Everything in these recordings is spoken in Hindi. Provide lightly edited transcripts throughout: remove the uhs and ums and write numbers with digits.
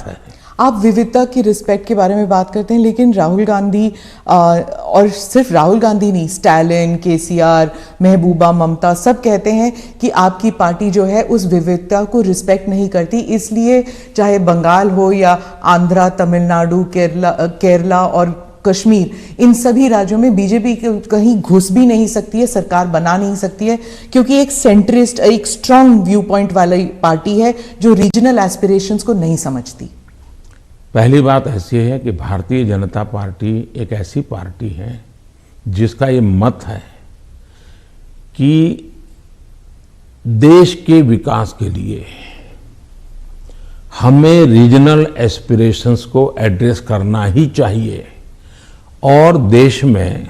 है। आप विविधता की रिस्पेक्ट के बारे में बात करते हैं, लेकिन राहुल गांधी और सिर्फ राहुल गांधी नहीं, स्टालिन, केसीआर, महबूबा, ममता सब कहते हैं कि आपकी पार्टी जो है उस विविधता को रिस्पेक्ट नहीं करती, इसलिए चाहे बंगाल हो या आंध्रा, तमिलनाडु, केरला और कश्मीर, इन सभी राज्यों में बीजेपी कहीं घुस भी नहीं सकती है, सरकार बना नहीं सकती है, क्योंकि एक सेंट्रिस्ट, एक स्ट्रांग व्यू पॉइंट वाली पार्टी है जो रीजनल एस्पिरेशंस को नहीं समझती। पहली बात ऐसी है कि भारतीय जनता पार्टी एक ऐसी पार्टी है जिसका ये मत है कि देश के विकास के लिए हमें रीजनल एस्पिरेशंस को एड्रेस करना ही चाहिए। और देश में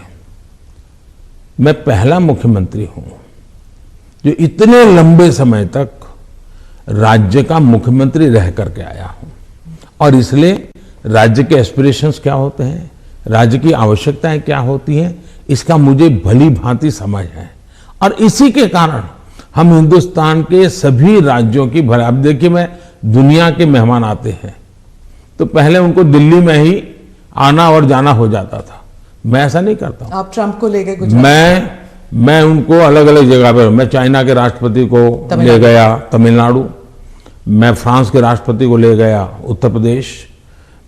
मैं पहला मुख्यमंत्री हूं जो इतने लंबे समय तक राज्य का मुख्यमंत्री रह करके आया हूं, और इसलिए राज्य के एस्पिरेशंस क्या होते हैं, राज्य की आवश्यकताएं क्या होती हैं, इसका मुझे भली भांति समझ है। और इसी के कारण हम हिंदुस्तान के सभी राज्यों की भला, अब देखिए मैं दुनिया के मेहमान आते हैं तो पहले उनको दिल्ली में ही आना और जाना हो जाता था, मैं ऐसा नहीं करता हूं। आप ट्रंप को ले गए गुजरात? मैं उनको अलग अलग जगह पर, मैं चाइना के राष्ट्रपति को ले गया तमिलनाडु, मैं फ्रांस के राष्ट्रपति को ले गया उत्तर प्रदेश,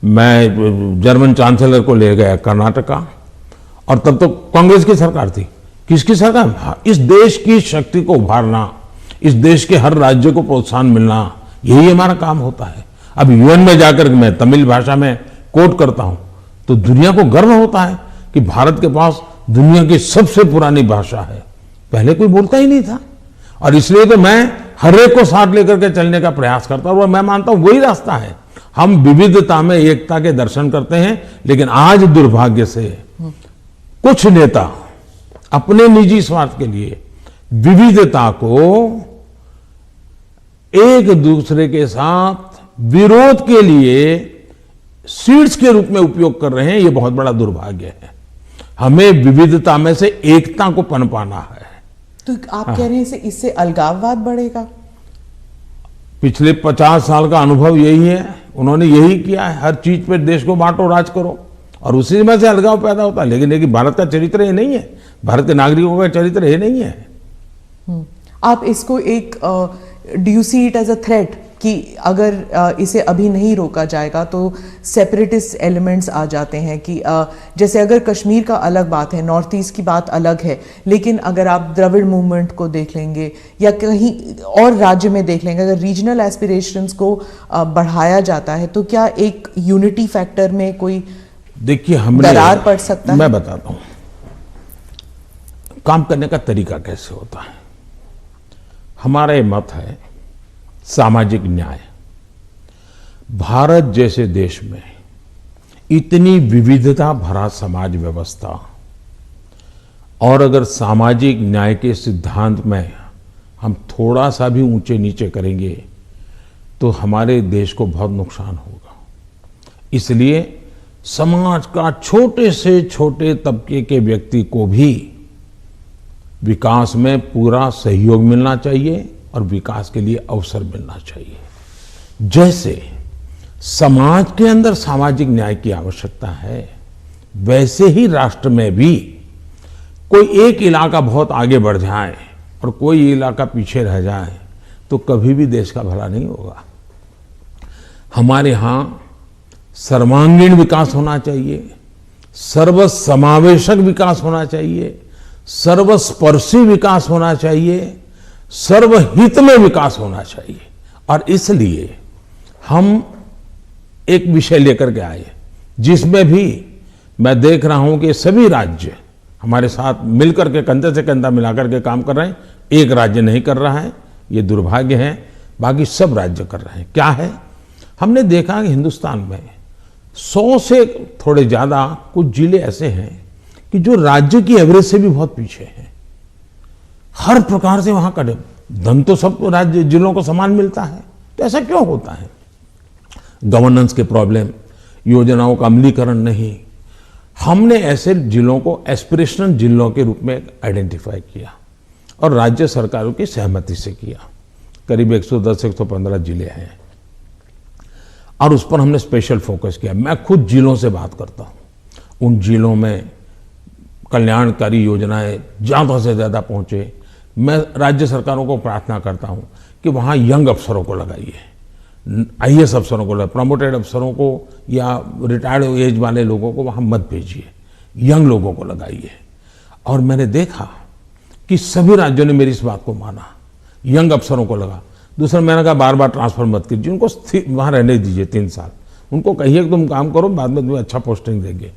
मैं जर्मन चांसलर को ले गया कर्नाटका, और तब तो कांग्रेस की सरकार थी। किसकी सरकार? इस देश की शक्ति को उभारना, इस देश के हर राज्य को प्रोत्साहन मिलना, यही हमारा काम होता है। अब यूएन में जाकर मैं तमिल भाषा में कोट करता हूं तो दुनिया को गर्व होता है कि भारत के पास दुनिया की सबसे पुरानी भाषा है, पहले कोई बोलता ही नहीं था। और इसलिए तो मैं हर एक को साथ लेकर के चलने का प्रयास करता हूं, और मैं मानता हूं वही रास्ता है। हम विविधता में एकता के दर्शन करते हैं, लेकिन आज दुर्भाग्य से कुछ नेता अपने निजी स्वार्थ के लिए विविधता को एक दूसरे के साथ विरोध के लिए सीड्स के रूप में उपयोग कर रहे हैं। ये बहुत बड़ा दुर्भाग्य है। हमें विविधता में से एकता को पनपाना है। तो आप कह रहे हैं इससे अलगाववाद बढ़ेगा? पिछले 50 साल का अनुभव यही है, उन्होंने यही किया है, हर चीज पे देश को बांटो, राज करो, और उसी में से अलगाव पैदा होता है। लेकिन भारत का चरित्र ये नहीं है, भारत के नागरिकों का चरित्र ये नहीं है। आप इसको एक do you see it as a threat कि अगर इसे अभी नहीं रोका जाएगा तो सेपरेटिस्ट एलिमेंट्स आ जाते हैं कि जैसे अगर कश्मीर का अलग बात है, नॉर्थ ईस्ट की बात अलग है, लेकिन अगर आप द्रविड़ मूवमेंट को देख लेंगे या कहीं और राज्य में देख लेंगे, अगर रीजनल एस्पिरेशंस को बढ़ाया जाता है तो क्या एक यूनिटी फैक्टर में कोई देखिए हमने दरार पड़ सकता है? मैं बताता हूं काम करने का तरीका कैसे होता है। हमारा ये मत है सामाजिक न्याय। भारत जैसे देश में इतनी विविधता भरा समाज व्यवस्था, और अगर सामाजिक न्याय के सिद्धांत में हम थोड़ा सा भी ऊंचे नीचे करेंगे तो हमारे देश को बहुत नुकसान होगा। इसलिए समाज का छोटे से छोटे तबके के व्यक्ति को भी विकास में पूरा सहयोग मिलना चाहिए और विकास के लिए अवसर मिलना चाहिए। जैसे समाज के अंदर सामाजिक न्याय की आवश्यकता है, वैसे ही राष्ट्र में भी कोई एक इलाका बहुत आगे बढ़ जाए और कोई इलाका पीछे रह जाए तो कभी भी देश का भला नहीं होगा। हमारे यहां सर्वांगीण विकास होना चाहिए, सर्वसमावेशक विकास होना चाहिए, सर्वस्पर्शी विकास होना चाहिए, सर्वहित में विकास होना चाहिए। और इसलिए हम एक विषय लेकर के आए जिसमें भी मैं देख रहा हूं कि सभी राज्य हमारे साथ मिलकर के कंधे से कंधा मिलाकर के काम कर रहे हैं। एक राज्य नहीं कर रहा है, ये दुर्भाग्य है, बाकी सब राज्य कर रहे हैं। क्या है, हमने देखा कि हिंदुस्तान में 100 से थोड़े ज्यादा कुछ जिले ऐसे हैं कि जो राज्य की एवरेज से भी बहुत पीछे हैं। हर प्रकार से वहां का धन तो सब राज्य जिलों को समान मिलता है, तो ऐसा क्यों होता है? गवर्नेंस के प्रॉब्लम, योजनाओं का अमलीकरण नहीं। हमने ऐसे जिलों को एस्पिरेशनल जिलों के रूप में आइडेंटिफाई किया और राज्य सरकारों की सहमति से किया। करीब 110-115 जिले हैं। और उस पर हमने स्पेशल फोकस किया। मैं खुद जिलों से बात करता हूँ, उन जिलों में कल्याणकारी योजनाएं ज़्यादा से ज़्यादा पहुँचे। मैं राज्य सरकारों को प्रार्थना करता हूँ कि वहाँ यंग अफसरों को लगाइए, IAS अफसरों को, प्रमोटेड अफसरों को या रिटायर्ड एज वाले लोगों को वहाँ मत भेजिए, यंग लोगों को लगाइए। और मैंने देखा कि सभी राज्यों ने मेरी इस बात को माना, यंग अफसरों को लगा। दूसरा, मैंने कहा बार बार ट्रांसफर मत कीजिए, उनको वहाँ रहने दीजिए 3 साल, उनको कहिए कि तुम काम करो, बाद में तुम्हें अच्छा पोस्टिंग देंगे।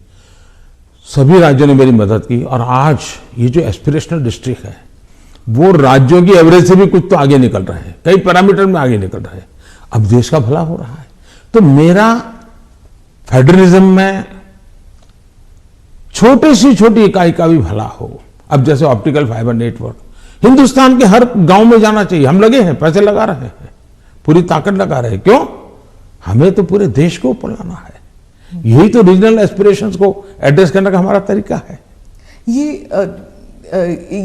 सभी राज्यों ने मेरी मदद की और आज ये जो एस्पिरेशनल डिस्ट्रिक्ट है वो राज्यों की एवरेज से भी कुछ तो आगे निकल रहे हैं, कई पैरामीटर में आगे निकल रहे हैं। अब देश का भला हो रहा है। तो मेरा फेडरलिज्म में छोटी से छोटी इकाई का भी भला हो। अब जैसे ऑप्टिकल फाइबर नेटवर्क हिंदुस्तान के हर गांव में जाना चाहिए। हम लगे हैं, पैसे लगा रहे हैं, पूरी ताकत लगा रहे हैं। क्यों? हमें तो पूरे देश को ऊपर लाना है। यही तो रीजनल एस्पिरेशंस को एड्रेस करने का हमारा तरीका है।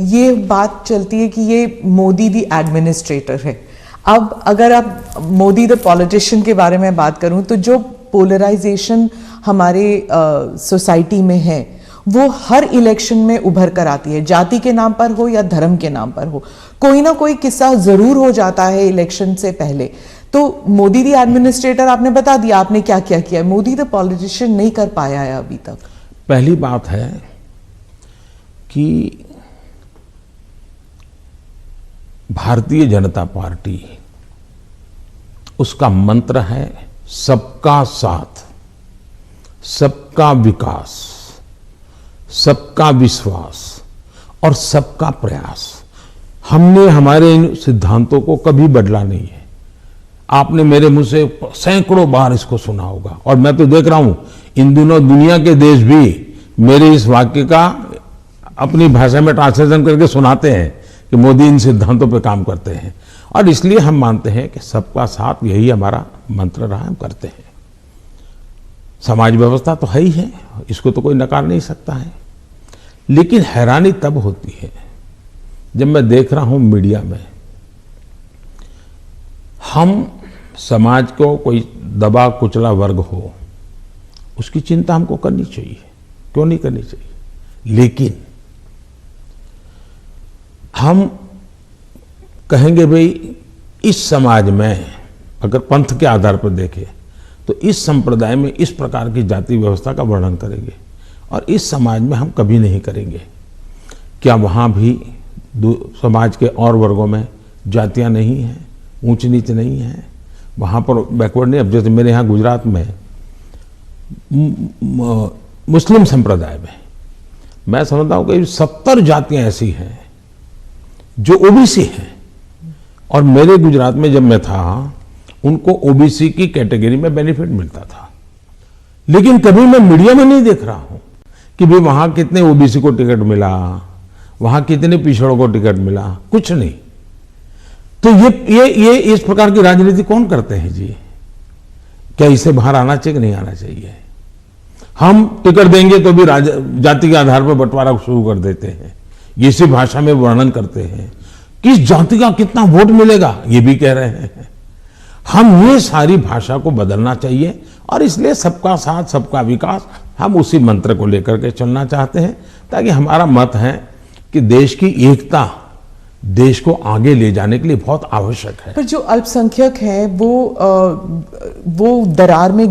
ये बात चलती है कि ये मोदी दी एडमिनिस्ट्रेटर है। अब अगर आप मोदी द पॉलिटिशियन के बारे में बात करूं तो जो पोलराइजेशन हमारे सोसाइटी में है वो हर इलेक्शन में उभर कर आती है, जाति के नाम पर हो या धर्म के नाम पर हो। कोई ना कोई किस्सा जरूर हो जाता है इलेक्शन से पहले। तो मोदी दी एडमिनिस्ट्रेटर आपने बता दिया आपने क्या क्या किया है, मोदी द पॉलिटिशियन नहीं कर पाया है अभी तक। पहली बात है कि भारतीय जनता पार्टी, उसका मंत्र है सबका साथ, सबका विकास, सबका विश्वास और सबका प्रयास। हमने हमारे इन सिद्धांतों को कभी बदला नहीं है। आपने मेरे मुंह से सैकड़ों बार इसको सुना होगा और मैं तो देख रहा हूं इन दिनों दुनिया के देश भी मेरे इस वाक्य का अपनी भाषा में ट्रांसलेशन करके सुनाते हैं कि मोदी इन सिद्धांतों पर काम करते हैं। और इसलिए हम मानते हैं कि सबका साथ यही हमारा मंत्र रहा, हम करते हैं। समाज व्यवस्था तो है ही है, इसको तो कोई नकार नहीं सकता है। लेकिन हैरानी तब होती है जब मैं देख रहा हूं मीडिया में हम समाज को कोई दबा कुचला वर्ग हो उसकी चिंता हमको करनी चाहिए, क्यों नहीं करनी चाहिए। लेकिन हम कहेंगे भाई इस समाज में अगर पंथ के आधार पर देखें तो इस संप्रदाय में इस प्रकार की जाति व्यवस्था का वर्णन करेंगे और इस समाज में हम कभी नहीं करेंगे। क्या वहाँ भी समाज के और वर्गों में जातियाँ नहीं हैं, ऊंच नीच नहीं है, वहाँ पर बैकवर्ड नहीं। अब जैसे मेरे यहाँ गुजरात में मुस्लिम संप्रदाय में मैं समझता हूँ कि 70 जातियाँ ऐसी हैं जो ओबीसी हैं और मेरे गुजरात में जब मैं था उनको ओबीसी की कैटेगरी में बेनिफिट मिलता था। लेकिन कभी मैं मीडिया में नहीं देख रहा हूं कि भाई वहां कितने ओबीसी को टिकट मिला, वहां कितने पिछड़ों को टिकट मिला, कुछ नहीं। तो ये इस प्रकार की राजनीति कौन करते हैं जी? क्या इससे बाहर आना चाहिए कि नहीं आना चाहिए? हम टिकट देंगे तो भी जाति के आधार पर बंटवारा शुरू कर देते हैं, इसी भाषा में वर्णन करते हैं। किस जाति का कितना वोट मिलेगा ये भी कह रहे हैं। हम ये सारी भाषा को बदलना चाहिए और इसलिए सबका साथ सबका विकास हम उसी मंत्र को लेकर के चलना चाहते हैं, ताकि हमारा मत है कि देश की एकता देश को आगे ले जाने के लिए बहुत आवश्यक है। पर जो अल्पसंख्यक है वो दरार में